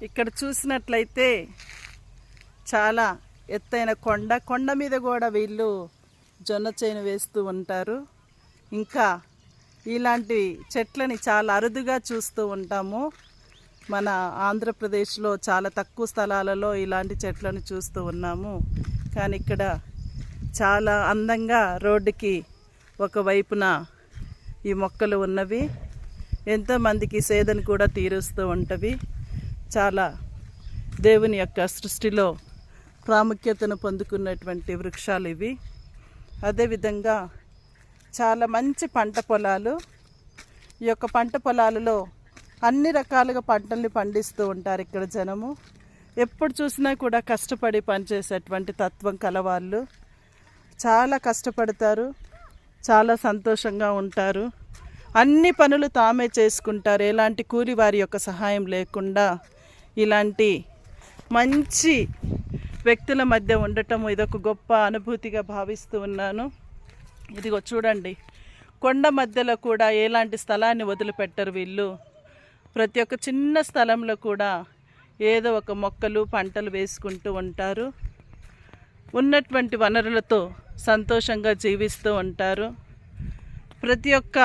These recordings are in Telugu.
ఇక్కడ చూసినట్లయితే చాలా ఎత్తైన కొండ మీద కూడా వీళ్ళు జొన్న చేను వేస్తూ ఉంటారు. ఇంకా ఇలాంటి చెట్లని చాలా అరుదుగా చూస్తూ ఉంటాము. మన ఆంధ్రప్రదేశ్లో చాలా తక్కువ స్థలాలలో ఇలాంటి చెట్లను చూస్తూ ఉన్నాము. కానీ ఇక్కడ చాలా అందంగా రోడ్డుకి ఒకవైపున ఈ మొక్కలు ఉన్నవి. ఎంతోమందికి సేదను కూడా తీరుస్తూ ఉంటవి. చాలా దేవుని యొక్క సృష్టిలో ప్రాముఖ్యతను పొందుకున్నటువంటి వృక్షాలు ఇవి. అదేవిధంగా చాలా మంచి పంట పొలాలు. ఈ యొక్క పంట పొలాలలో అన్ని రకాలుగా పంటల్ని పండిస్తూ ఉంటారు ఇక్కడ జనము. ఎప్పుడు చూసినా కూడా కష్టపడి పనిచేసేటువంటి తత్వం కలవాళ్ళు. చాలా కష్టపడతారు, చాలా సంతోషంగా ఉంటారు. అన్ని పనులు తామే చేసుకుంటారు. ఎలాంటి కూలి వారి యొక్క సహాయం లేకుండా ఇలాంటి మంచి వ్యక్తుల మధ్య ఉండటం ఇదొక గొప్ప అనుభూతిగా భావిస్తూ ఉన్నాను. ఇదిగో చూడండి, కొండ మధ్యలో కూడా ఎలాంటి స్థలాన్ని వదిలిపెట్టరు వీళ్ళు. ప్రతి ఒక్క చిన్న స్థలంలో కూడా ఏదో ఒక మొక్కలు పంటలు వేసుకుంటూ ఉంటారు. ఉన్నటువంటి వనరులతో సంతోషంగా జీవిస్తూ ఉంటారు. ప్రతి ఒక్క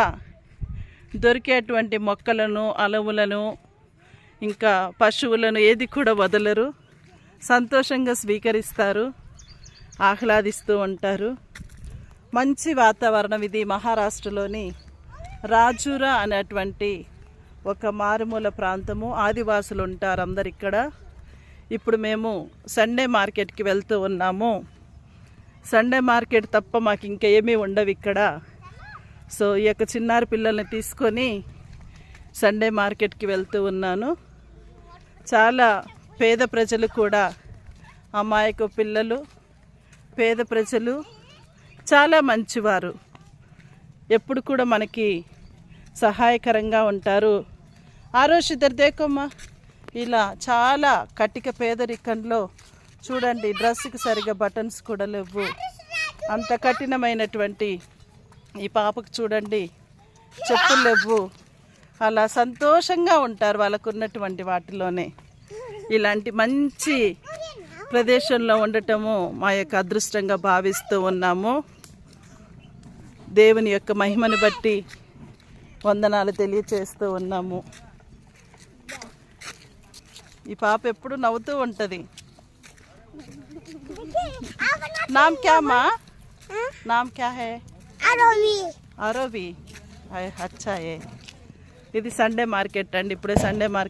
దొరికేటువంటి మొక్కలను, అలవులను, ఇంకా పశువులను ఏది కూడా వదలరు. సంతోషంగా స్వీకరిస్తారు, ఆహ్లాదిస్తూ ఉంటారు. మంచి వాతావరణం ఇది. మహారాష్ట్రలోని రాజూరా అనేటువంటి ఒక మారుమూల ప్రాంతము. ఆదివాసులు ఉంటారు అందరు ఇక్కడ. ఇప్పుడు మేము సండే మార్కెట్కి వెళ్తూ ఉన్నాము. సండే మార్కెట్ తప్ప మాకు ఇంకేమీ ఉండవు ఇక్కడ. సో ఈ యొక్క చిన్నారి పిల్లల్ని తీసుకొని సండే మార్కెట్కి వెళ్తూ ఉన్నాను. చాలా పేద ప్రజలు కూడా, అమాయక పిల్లలు, పేద ప్రజలు చాలా మంచివారు. ఎప్పుడు కూడా మనకి సహాయకరంగా ఉంటారు. ఆ రోజు ఇద్దరు దేకమ్మా, ఇలా చాలా కటిక పేదరికంలో చూడండి, డ్రెస్కి సరిగా బటన్స్ కూడా లేవు. అంత కఠినమైనటువంటి ఈ పాపకు చూడండి, చెప్పులు లేవు. అలా సంతోషంగా ఉంటారు వాళ్ళకున్నటువంటి వాటిలోనే. ఇలాంటి మంచి ప్రదేశంలో ఉండటము మా యొక్క అదృష్టంగా భావిస్తూ ఉన్నాము. దేవుని యొక్క మహిమను బట్టి వందనాలు తెలియచేస్తూ ఉన్నాము. ఈ పాప ఎప్పుడు నవ్వుతూ ఉంటుంది. నామ్ క్యా మా? నామ్ క్యా హై? ఆరోవి. అచ్చా. ఇది సండే మార్కెట్ అండి. ఇప్పుడే సండే మార్కెట్